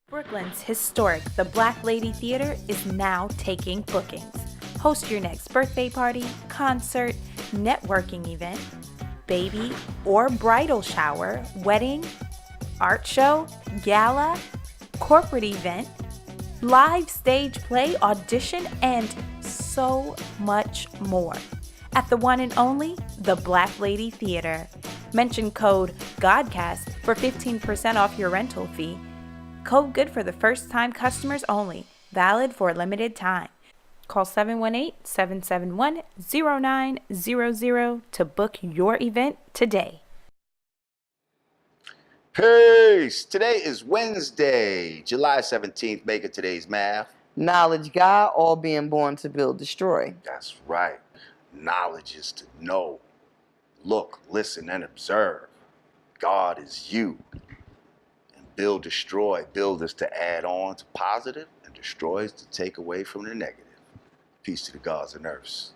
Brooklyn's historic The Black Lady Theater is now taking bookings. Host your next birthday party, concert, networking event, baby or bridal shower, wedding, art show, gala, corporate event, live stage play, audition, and so much more. At the one and only The Black Lady Theater. Mention code GODCAST for 15% off your rental fee. Code good for the first time customers only. Valid for a limited time. Call 718-771-0900 to book your event today. Peace! Today is Wednesday, July 17th. Making today's math. Knowledge, God, all being born to build, destroy. That's right. Knowledge is to know, look, listen, and observe. God is you. And build, destroy. Build is to add on to positive, and destroy is to take away from the negative. Peace to the gods and earths.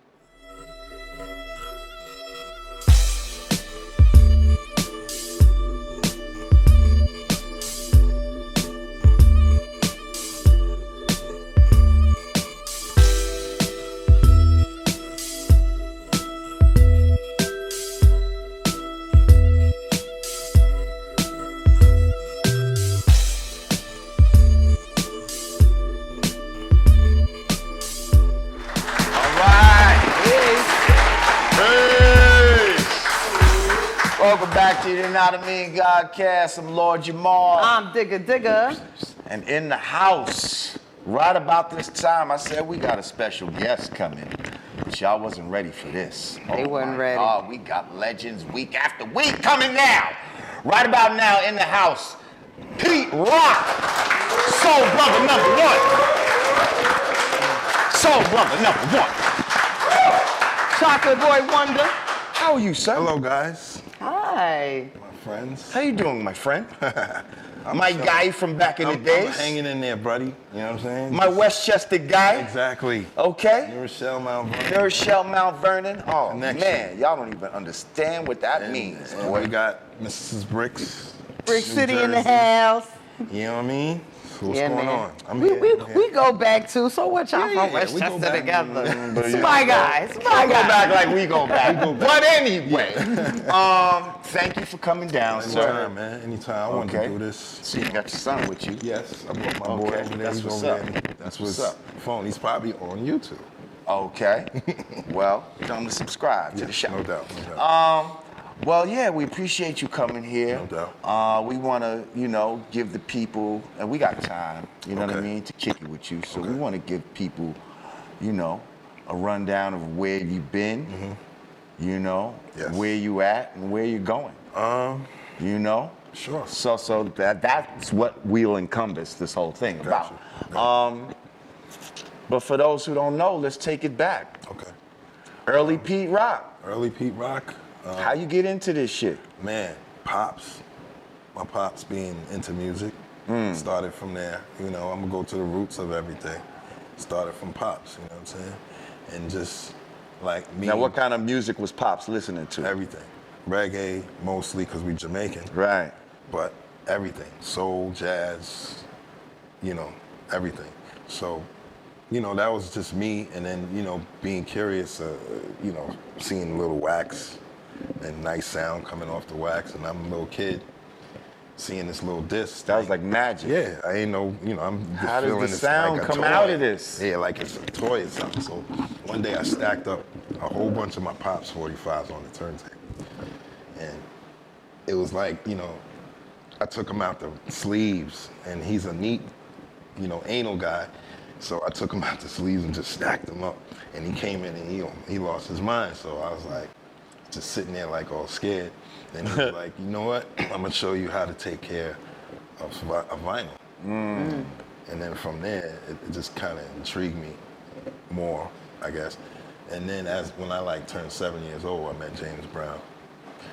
Welcome back to the Yanadameen Godcast. I'm Lord Jamar. I'm Digga. And in the house, right about this time, I said we got a special guest coming. But y'all wasn't ready for this. They weren't ready. Oh, we got legends week after week coming now. Right about now in the house, Pete Rock, Soul Brother number one. Soul Brother number one. Chocolate Boy Wonder. How are you, sir? Hello, guys. Hi. My friends. How you doing, my friend? I'm My chilling. guy from back in the I'm days. hanging in there, buddy. You know what I'm saying? My Westchester guy. Exactly. Okay. New Rochelle, Mount Vernon. New Rochelle, Mount Vernon. Oh, Connection. man, y'all don't even understand what that means, And boy. we got Mrs. Bricks. Brick New City in the Jersey. house. You know what I mean? So what's Yeah, going man. on? I'm We here. go back to, so what y'all Yeah, from yeah, we go Westchester back. together? But It's yeah. my guys. Go back like we go back. But anyway, thank you for coming down, sir. Anytime, man. Anytime. I wanted Okay. to do this. So you got your son with you. Yes, I brought my boy Okay, over there. that's He's what's over up. there. That's With what's his up. phone. He's probably on YouTube. Okay. Well, tell him to subscribe to the show. No doubt. No doubt. Well, yeah, we appreciate you coming here. No doubt. We want to, give the people, and we got time, you know what I Okay. mean, to kick it with you. So we Okay. want to give people, a rundown of where you've been, Yes. where you at, and where you're going. Sure. So that's what we'll encompass this whole thing about. Gotcha. But for those who don't know, let's take it back. Okay. Early Pete Rock. Early Pete Rock. How you get into this shit? Man, pops. My pops being into music. Started from there. I'm gonna go to the roots of everything. Started from pops, you know what I'm saying? And just like me. Now, what kind of music was Pops listening to? Everything. Reggae, mostly, because we Jamaican. Right. But everything. Soul, jazz, everything. So, that was just me. And then, being curious, seeing little wax and nice sound coming off the wax. And I'm a little kid seeing this little disc. That was like magic. Yeah, I ain't know, I'm just How does feeling the it's sound like a come toy. out of this? Yeah, like it's a toy or something. So one day I stacked up a whole bunch of my Pops 45s on the turntable. And it was like, I took him out the sleeves, and he's a neat, anal guy. So I took him out the sleeves and just stacked them up. And he came in and he lost his mind. So I was like, just sitting there like all scared. And he was like, you know what? I'm gonna show you how to take care of vinyl. And then from there, it just kind of intrigued me more, I guess. And then when I turned 7 years old, I met James Brown.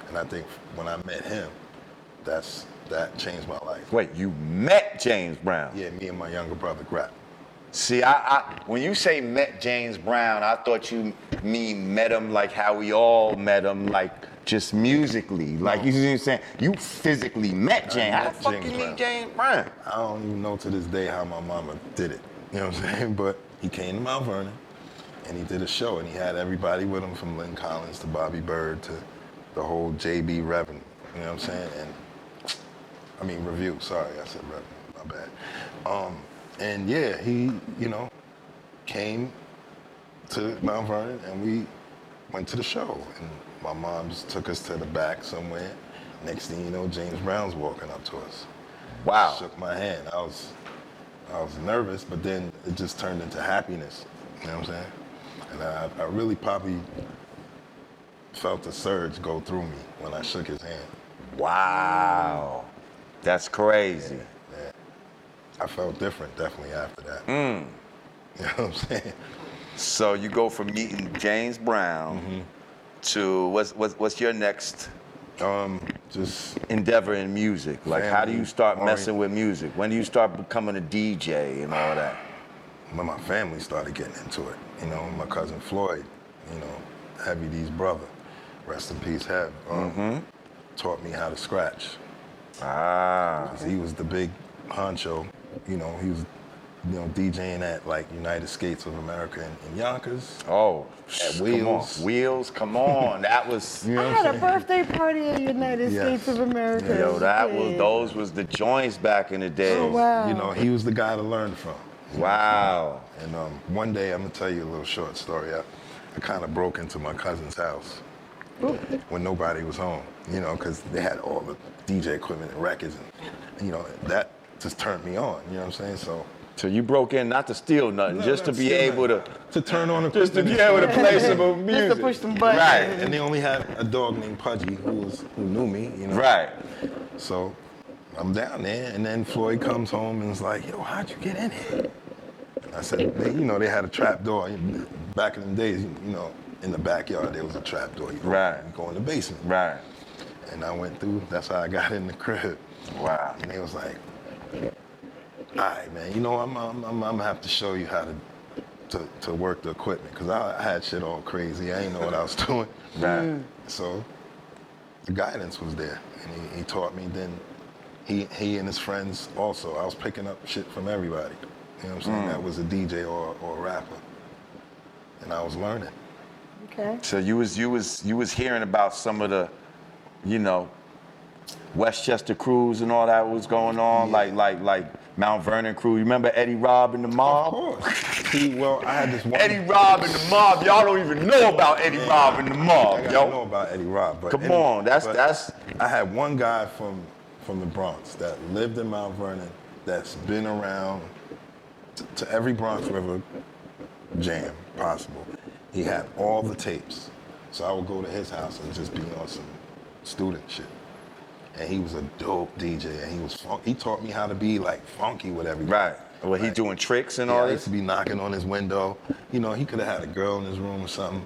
And I think when I met him, that changed my life. Wait, you met James Brown? Yeah, me and my younger brother, Grap. See, I when you say met James Brown, I thought you met him like how we all met him, like just musically? Like, you see what I'm saying? You physically met James. How the fuck James you meet Brown. James Brown? I don't even know to this day how my mama did it. You know what I'm saying? But he came to Mount Vernon and he did a show and he had everybody with him from Lynn Collins to Bobby Bird to the whole JB Revenue. You know what I'm saying? And I mean Review, sorry, I said Revenue, my bad. And yeah, he, you know, came to Mount Vernon and we went to the show. And my mom just took us to the back somewhere. Next thing you know, James Brown's walking up to us. Wow. Shook my hand. I was nervous, but then it just turned into happiness. You know what I'm saying? And I really probably felt a surge go through me when I shook his hand. Wow. That's crazy. Yeah. I felt different definitely after that. You know what I'm saying? So you go from meeting James Brown to what's your next Just endeavor in music? Like, how do you start messing with music? When do you start becoming a DJ and all that? when my family started getting into it. You know, my cousin Floyd, you know, Heavy D's brother, rest in peace, Hev, taught me how to scratch. Ah. 'Cause he was the big honcho. You know, he was, you know, DJing at like United Skates of America in Yonkers. Oh, At come Wheels. on. Wheels, come on. That was, You know I what had I'm a saying? birthday party at United Yes. States of America. yo, that was, Yeah. those was the joints back in the day. Oh, wow. You know, he was the guy to learn from. Wow. And one day, I'm gonna tell you a little short story. I kind of broke into my cousin's house when nobody was home, you know, because they had all the DJ equipment and records, and you know, that just turned me on, you know what I'm saying? So you broke in not to steal nothing, just to be able to turn on just to equipment be able to play some Just music. to push some buttons. Right. And they only had a dog named Pudgy who knew me, you know. Right. So I'm down there, and then Floyd comes home and is like, "Yo, how'd you get in here?" I said, you know, they had a trap door. Back in the days, you know, in the backyard there was a trap door. You go in the basement. Right. And I went through. That's how I got in the crib. Wow. And they was like, "All right, man. You know, I'm gonna have to show you how to work the equipment, because I had shit all crazy. I didn't know what I was doing." Right. So the guidance was there, and he taught me. Then he and his friends also. I was picking up shit from everybody. You know what I'm saying? That was a DJ or a rapper, and I was learning. Okay. So you was hearing about some of the, you know, Westchester crews and all that was going on, like Mount Vernon crew. You remember Eddie Robb and the Mob? Of course. See, well, I had this one. Eddie Robb and the Mob. Y'all don't even know about Eddie Robb and the Mob, I gotta yo. know about Eddie Robb, but Come on, that's. I had one guy from the Bronx that lived in Mount Vernon that's been around to every Bronx River jam possible. He had all the tapes. So I would go to his house and just be on some student shit. And he was a dope DJ, and he was he taught me how to be like funky with everybody. Right. Well, he doing tricks and Yeah, all I used this? to be knocking on his window. You know, he could have had a girl in his room or something.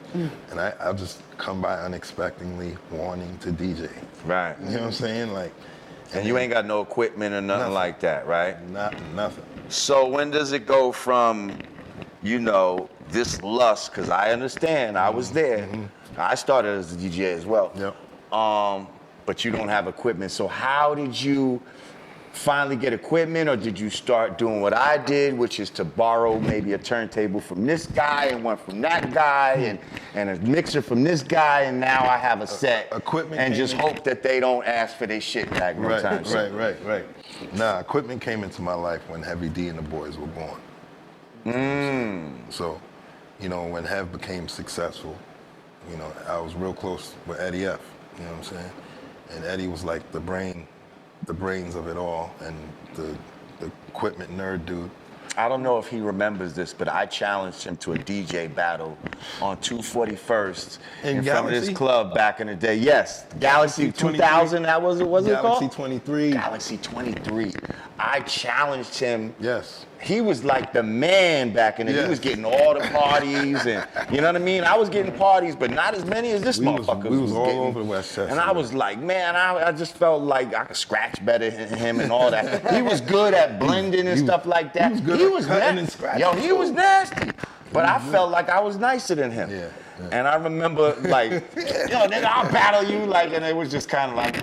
And I'll just come by unexpectedly wanting to DJ. Right. You know what I'm saying? Like, And you ain't got no equipment or nothing like that, right? Nothing. So when does it go from, you know, this lust, because I understand, I was there. I started as a DJ as well. Yep. But you don't have equipment. So how did you finally get equipment, or did you start doing what I did, which is to borrow maybe a turntable from this guy and one from that guy and a mixer from this guy, and now I have a set Equipment and just came in- hope that they don't ask for their shit back no time soon. Right. Nah, equipment came into my life when Heavy D and the boys were born. So, you know, when Hev became successful, you know, I was real close with Eddie F. You know what I'm saying? And Eddie was like the brains of it all, and the equipment nerd dude. I don't know if he remembers this, but I challenged him to a DJ battle on 241st in front of this Galaxy? club back in the day. Yes, Galaxy 23. 2000, that was it called? Galaxy 23. Galaxy 23. I challenged him. Yes. He was like the man back in the day. He Yes. was getting all the parties, and you know what I mean? I was getting parties, but not as many as this motherfucker we was all getting. over Westchester. And I was like, man, I just felt like I could scratch better than him and all that. He was good at blending and stuff like that. he was good at cutting and scratching. Yo, he was nasty. But I felt like I was nicer than him. Yeah. And I remember like, yo, nigga, I'll battle you, like, and it was just kind of like,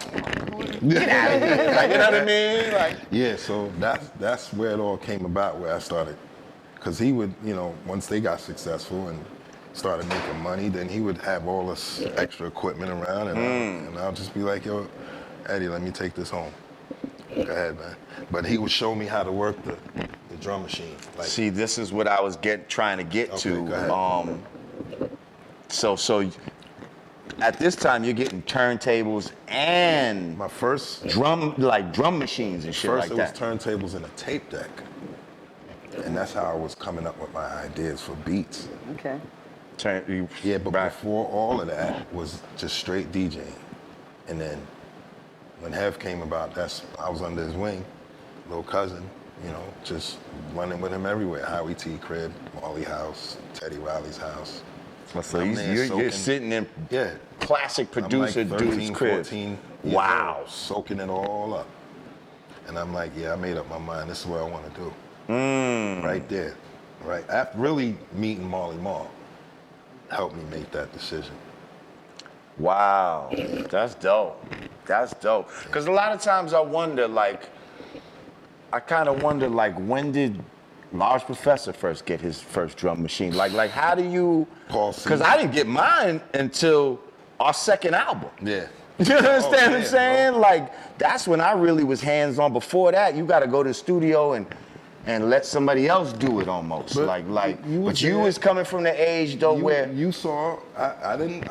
get out of here, like, you know what I mean? Like, yeah, so that's where it all came about, where I started, because he would, you know, once they got successful and started making money, then he would have all this extra equipment around, and I'll just be like, yo, Eddie, let me take this home. Go ahead, man. But he would show me how to work the drum machine. Like, see, this is what I was trying to get to. Go ahead. So at this time, you're getting turntables and my first drum machines and shit like that. First, it was turntables and a tape deck. And that's how I was coming up with my ideas for beats. Okay. Yeah, but before all of that was just straight DJing. And then when Hev came about, I was under his wing, little cousin, you know, just running with him everywhere. Howie T crib, Marley house, Teddy Riley's house. So you're sitting in classic producer I'm like 13, dude's crib. 14 Wow. old, soaking it all up. And I'm like, yeah, I made up my mind. This is what I want to do. Right there. Right. After really meeting Marley Marl helped me make that decision. Wow. That's dope. That's dope. Because a lot of times I wonder, like, when did Large Professor first get his first drum machine? Like how do you, because I didn't get mine until our second album. Yeah. You understand what I'm saying? Bro. Like, that's when I really was hands-on. Before that, you got to go to the studio and let somebody else do it almost. But you was coming from the age though where you saw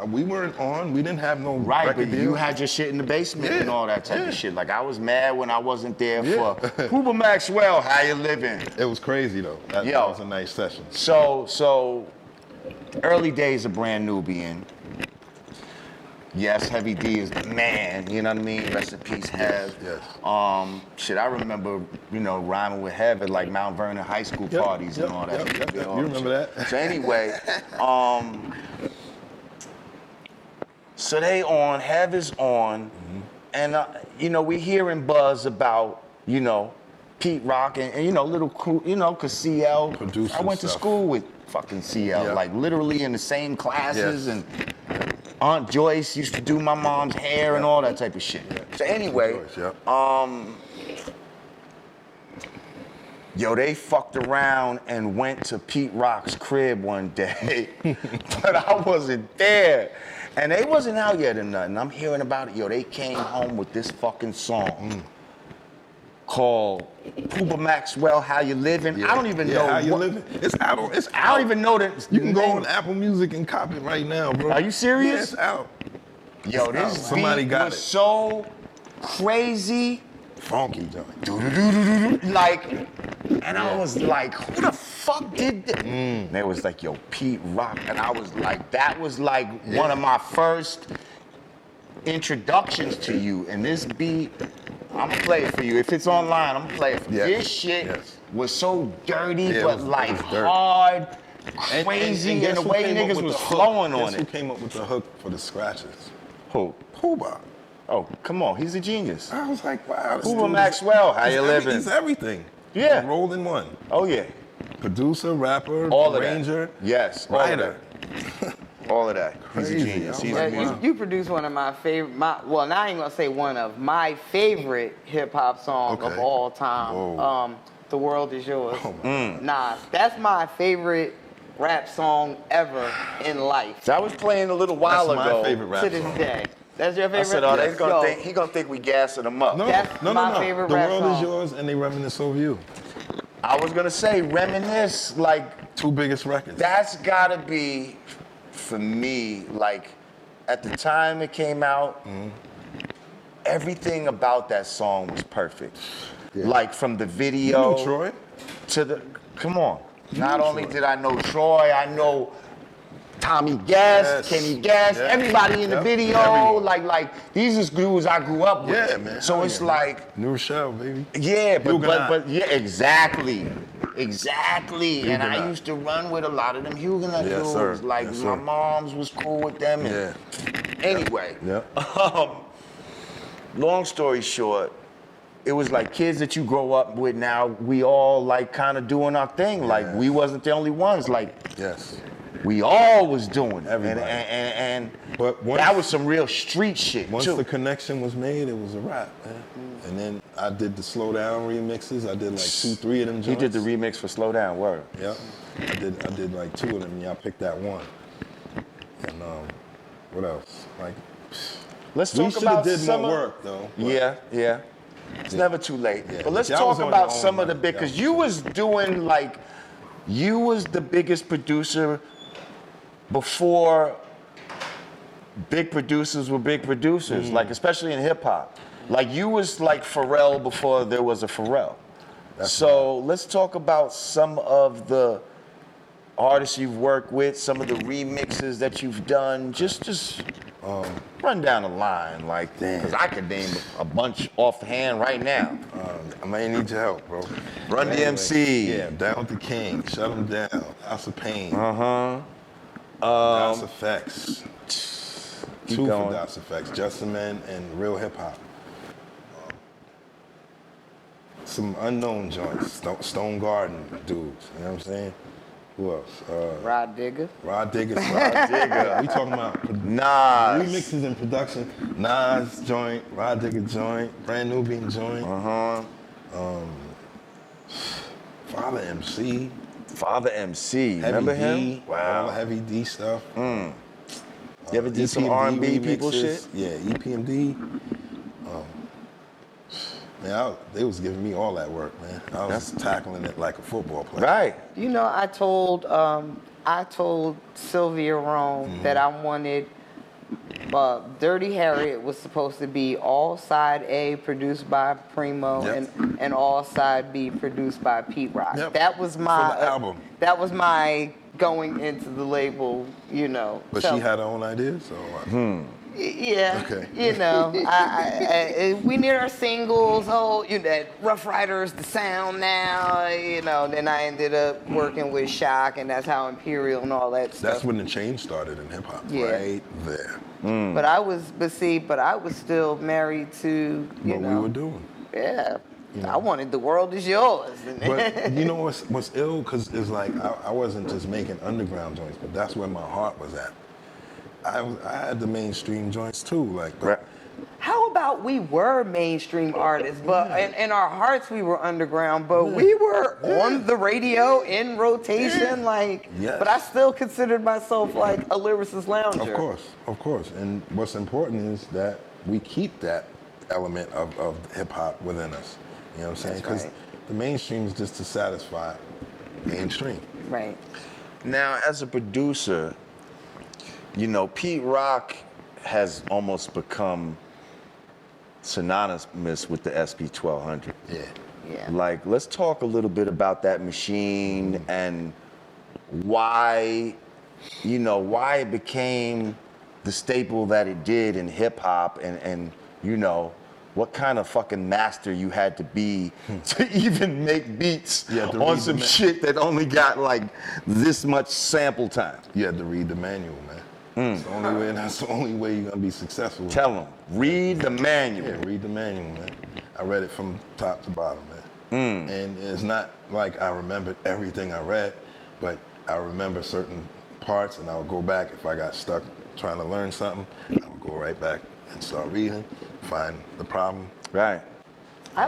we didn't have no right, record but deal. you had your shit in the basement and all that type of shit. Like, I was mad when I wasn't there for Hoover Maxwell, how you living? It was crazy though. That was a nice session. So early days of Brand Nubian. Yes, Heavy D is the man, you know what I mean? Rest in peace, Hev. Yes. I remember, you know, rhyming with Hev at like Mount Vernon high school parties and all that. Yep. You remember that? So anyway, so they on, Hev is on, and you know, we hearing buzz about, you know, Pete Rock and you know, little crew, you know, cause CL. Producing I went to stuff. school with fucking CL, like literally in the same classes, Yes. and Aunt Joyce used to do my mom's hair and all that type of shit. So anyway, yo, they fucked around and went to Pete Rock's crib one day, but I wasn't there. And they wasn't out yet or nothing. I'm hearing about it. Yo, they came home with this fucking song called Hoover Maxwell, How You Living? I don't even know how you living. It's out. I don't even know that. You can go on Apple Music and cop it right now, bro. Are you serious? Yeah, it's out. Yo, It's out. this Somebody beat got was it. so crazy. Funky joint. Like, and I was like, who the fuck did that? And they was like, yo, Pete Rock. And I was like, that was like one of my first introductions to you. And this beat, I'm gonna play it for you. If it's online, I'm gonna play it for you. This shit was so dirty, but like hard, crazy, and the way niggas was flowing on Guess who it. came up with the hook for the scratches? Who? Hooba. Oh, come on, he's a genius. I was like, wow. this Hoover dude is- Maxwell, how he's you living? He's everything. Yeah. Rolled in one. Oh yeah. Producer, rapper, All of arranger. that. Yes, all of writer. that. All of that. He's a Crazy. genius. I'm He's like, a Yeah, genius. you produced one of my favorite, well, now I ain't gonna say one of, my favorite hip hop song of Okay. all time. Whoa. The World Is Yours. Oh, my Nas. That's my favorite rap song ever in life. So I was playing a little while That's ago. my favorite rap To this song. day. That's your favorite? I said, oh, they Yo, gonna think, he gonna think we gassing him up. No, That's no, my no, no. favorite The rap world song. is yours, and they reminisce over you. I was gonna say, reminisce, like, Two biggest records. that's gotta be, for me, like, at the time it came out, everything about that song was perfect. Like, from the video. You knew Troy? To the, come on. Not only did I know Troy, I know Tommy Guest, Yes. Kenny Guest, Yeah. everybody in the Yep. video. Everyone. Like these is dudes I grew up with. Yeah, man. So Hell it's yeah. like, New Rochelle, baby. yeah, Huguenot. but yeah, exactly. And I Huguenot. used to run with a lot of them Huguenot Yes, dudes. sir. Like Yes, my sir. mom's was cool with them. And Yeah. Anyway, Yep. long story short, it was like kids that you grow up with now, we all like kind of doing our thing. Like we wasn't the only ones. Like Yes. We all was doing it. Everybody. And But once- that was some real street shit, Once too. the connection was made, it was a wrap, man. And then I did the Slow Down remixes. I did like 2-3 of them joints. He did the remix for Slow Down, word. Yep. I did like 2 of them, and y'all picked that one. And what else? Like, Let's we talk should about have did some more of- work though. but- Yeah. It's never too late. Yeah, But let's y'all talk was on about your own, some of the man. big, Y'all because was you was doing like, you was the biggest producer before big producers were big producers, like especially in hip hop. Like you was like Pharrell before there was a Pharrell. So let's talk about some of the artists you've worked with, some of the remixes that you've done. Just run down the line, like, because I could name a bunch offhand right now. I may need your help, bro. Run DMC. Yeah, Down with the King, Shut 'Em Down, House of Pain. Uh-huh. Das Effects. Keep 2 for going. Das Effects, Justin Man and Real Hip Hop. Some unknown joints, Stone Garden dudes, you know what I'm saying? Who else? Rah Digga. Rah Digga. Rah Digga. We talking about Nas. remixes and production. Nas joint, Rah Digga joint, Brand Nubian joint. Father MC. Father MC. Heavy Remember D, him? all the Heavy D stuff. You ever did some EPMD R&B people remixes. shit? Yeah, EPMD. Man, they was giving me all that work, man. I was tackling it like a football player. Right. You know, I told Sylvia Rome that I wanted Dirty Harriet was supposed to be all side A produced by Primo Yep. and all side B produced by Pete Rock. Yep. That was my For the album. That was my going into the label, you know. But So- she had her own ideas, so Yeah, Okay. you know, we need our singles. Oh, you know, that Rough Riders, the sound now. You know, then I ended up working with Shock, and that's how Imperial and all that stuff. that's when the change started in hip hop, Yeah. right there. But I was still married to you What know. we were doing. Yeah, I wanted the world is yours. But you know what's ill? Because it's like I wasn't just making underground joints, but that's where my heart was at. I had the mainstream joints too, like. Right. How about we were mainstream artists, but in our hearts we were underground, but we were on the radio in rotation, like. Yes. But I still considered myself like a lyricist lounger. Of course. And what's important is that we keep that element of hip hop within us. You know what I'm saying? That's Because right. the mainstream is just to satisfy mainstream. Right. Now, as a producer, you know, Pete Rock has almost become synonymous with the SP1200. Yeah. Yeah. Like, let's talk a little bit about that machine and why, you know, why it became the staple that it did in hip hop and you know, what kind of fucking master you had to be to even make beats You had to on read some the shit that only got like this much sample time. You had to read the manual, man. That's the only way you're gonna be successful. Tell them, read the manual. Yeah, read the manual, man. I read it from top to bottom, man. And it's not like I remembered everything I read, but I remember certain parts, and I would go back if I got stuck trying to learn something. I would go right back and start reading, find the problem. Right. I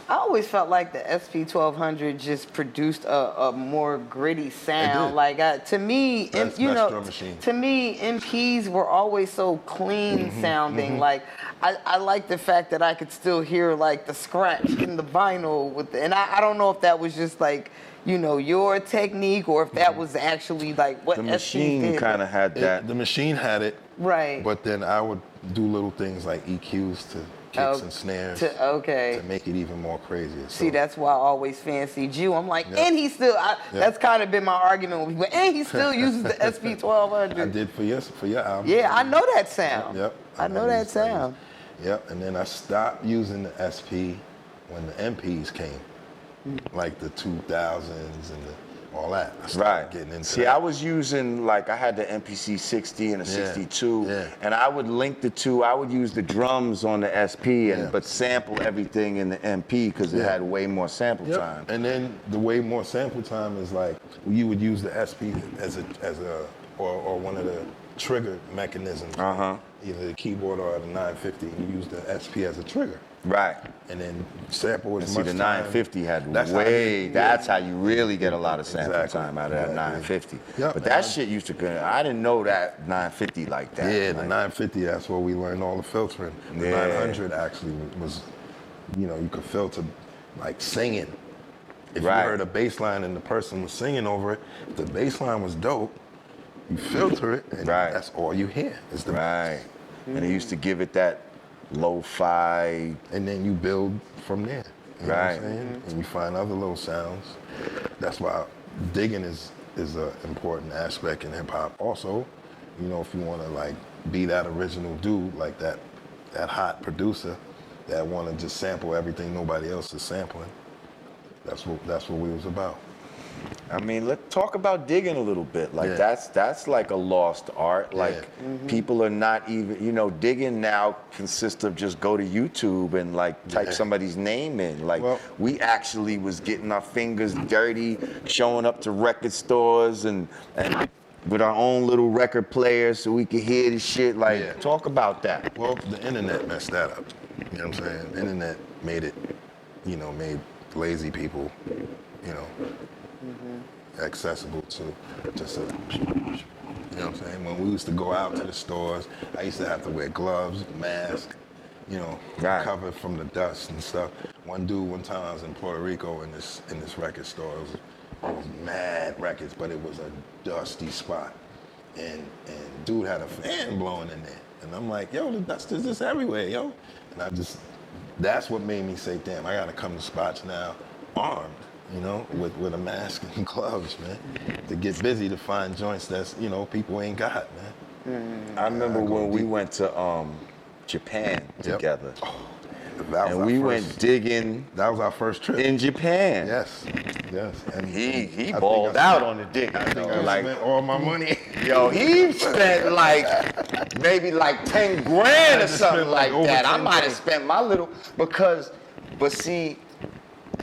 always felt like the SP1200 just produced a more gritty sound. did. Like to me, Best you know, drum machine. to me, MPs were always so clean sounding. Like I like the fact that I could still hear like the scratch in the vinyl and I don't know if that was just like, you know, your technique or if that was actually like what The SPs machine did. kind of had that. The machine had it, Right. but then I would do little things like EQs to kicks and snares Okay. to make it even more crazier. See, So, that's why I always fancied you. I'm like, Yep. and he still, that's kind of been my argument with people, and he still uses the SP1200. I did for your album. Yeah, I know that sound. Yep. I know that sound. Yep. And then I stopped using the SP when the MPs came, like the 2000s and all that. I started Right. getting into See, that. I was using, like, I had the MPC 60 and a 62, yeah. and I would link the two. I would use the drums on the SP, Yeah. but sample everything in the MP because it Yeah. had way more sample time. And then the way more sample time is like you would use the SP as a or one of the trigger mechanisms. Either the keyboard or the 950, and you use the SP as a trigger. Right. And then sample as See, much the time. 950 had That's that's how how you really get a lot of sample time out of that 950. Yep, But that shit used to go, I didn't know that 950 like that. Yeah, like, the 950, that's where we learned all the filtering. The 900 actually was, you know, you could filter like singing. If you heard a bass line and the person was singing over it, if the bass line was dope, you filter it, and that's all you hear. Is the bass. And they used to give it that lo-fi. And then you build from there. You know what I'm saying? And you find other little sounds. That's why digging is an important aspect in hip hop. Also, you know, if you want to like be that original dude, like that hot producer that want to just sample everything nobody else is sampling, that's what we was about. I mean, let's talk about digging a little bit. Like that's like a lost art. Like people are not even, you know, digging now consists of just go to YouTube and like type somebody's name in. Like we actually was getting our fingers dirty, showing up to record stores and with our own little record players so we could hear the shit. Like talk about that. Well, the internet messed that up. You know what I'm saying? The internet made it, you know, made lazy people, you know, accessible to just you know what I'm saying? When we used to go out to the stores, I used to have to wear gloves, mask, you know, covered from the dust and stuff. One dude, one time I was in Puerto Rico in this record store. It was mad records, but it was a dusty spot. And dude had a fan blowing in there. And I'm like, yo, the dust is just everywhere, yo. And that's what made me say, damn, I gotta come to spots now armed, you know, with a mask and gloves, man, to get busy to find joints that's, you know, people ain't got, man. I remember when we went to Japan together. And we went digging. That was our first trip. In Japan. Yes. And he balled out on the dig. I think I spent all my money. Yo, he spent like maybe like 10 grand or something like that. I might have spent my little but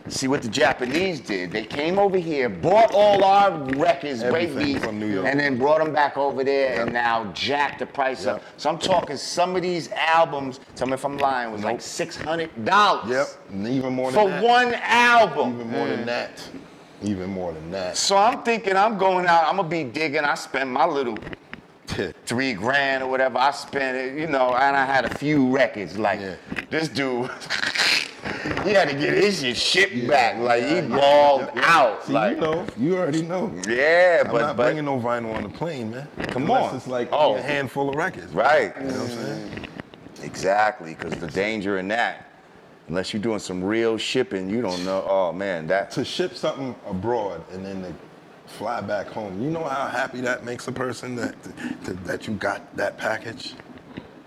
see what the Japanese did. They came over here, bought all our records, baby, from New York, and then brought them back over there and now jacked the price up. So I'm talking some of these albums, tell me if I'm lying, was like $600. Yep, even more than that. For one album. Even more than that. Even more than that. So I'm thinking I'm going out, I'm gonna be digging, I spend my little $3 grand or whatever, I spent it, you know, and I had a few records. Like this dude, he had to get his shit shipped back. Like he balled out. See, like, you already know. Yeah, I'm not bringing no vinyl on the plane, man. Come on. It's like a handful of records. Right. You know what I'm saying? Exactly, because the danger in that, unless you're doing some real shipping, you don't know. Oh man, that to ship something abroad and then to fly back home. You know how happy that makes a person that you got that package,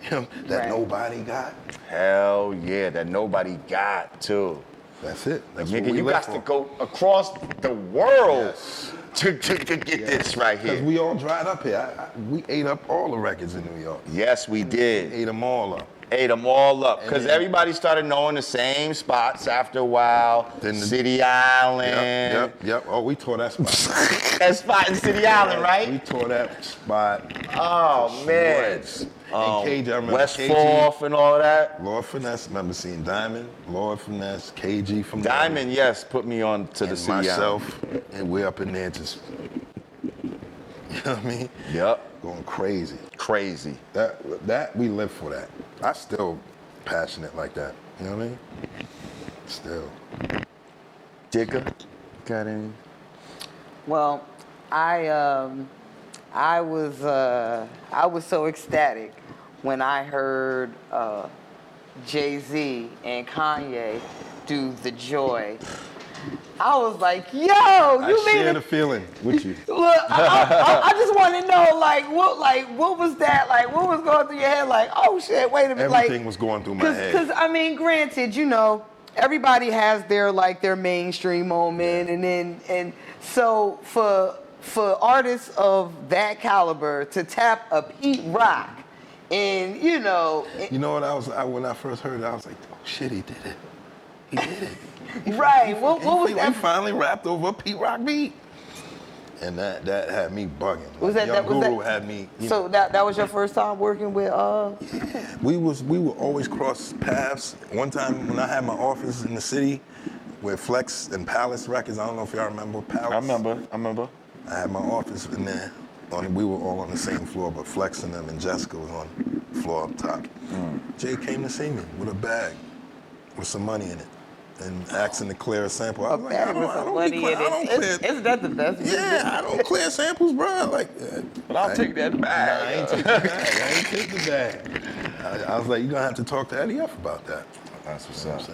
you know, that nobody got. Hell yeah, that nobody got too. That's it. That's nigga, what we you live got for. to go across the world to get this right here. Because we all dried up here. We ate up all the records in New York. Yes, we did. Ate them all up. Ate them all up because everybody started knowing the same spots after a while. Then City Island. Yep. Oh, we tore that spot. That spot in City Island, right? We tore that spot. Oh man. And KG, I remember West KG, 4th and all that. Lord Finesse. Remember seeing Diamond, Lord Finesse, KG from Diamond, yes, put me on to the City myself, Island. and we're up in there just, you know what I mean? Yep. Going crazy. Crazy. That we live for that. I still passionate like that. You know what I mean? Still. Digga, got any? Well, I was so ecstatic when I heard Jay-Z and Kanye do The Joy. I was like, yo, I share the feeling with you. Look, I just want to know, what was that? Like, what was going through your head? Like, oh shit, wait a minute. Everything was going through my head. Because I mean, granted, you know, everybody has their mainstream moment, and so for artists of that caliber to tap a Pete Rock, and you know what when I first heard it, I was like, oh shit, he did it. He did it. Right. What was that? He finally rapped over a Pete Rock beat. And that had me bugging. Was that Young that was Guru that? had me. So that was your first time working with We would always cross paths. One time when I had my office in the city with Flex and Palace Records, I don't know if y'all remember Palace. I remember. I had my office in there. We were all on the same floor, but Flex and them and Jessica was on the floor up top. Jay came to see me with a bag with some money in it and asking to clear a sample. I was like, I don't clear. Isn't that the best? Yeah, I don't clear samples, bro. Like, But I'll take that bag. Nah, I ain't take the bag. I ain't take the bag. I was like, you're gonna have to talk to Eddie F about that. That's what's You know up. what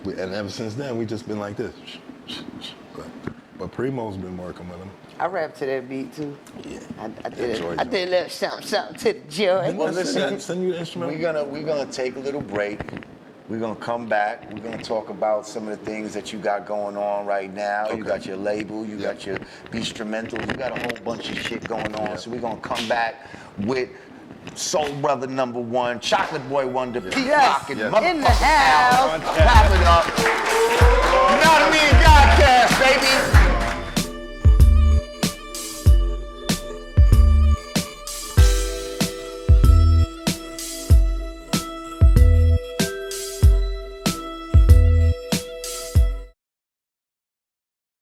I'm saying? And ever since then, we just been like this. But Primo's been working with him. I rap to that beat too. Yeah. I did a little something to the joint. Well, listen, Send you the instrument. we're gonna take a little break. We're gonna come back. We're gonna talk about some of the things that you got going on right now. You Okay. got your label, you got your instrumentals, you got a whole bunch of shit going on. So we're gonna come back with Soul Brother #1, Chocolate Boy Wonder, Pete Yes, Rocket, in motherfucking the house. Pop it up. Yanadameen Godcast, baby.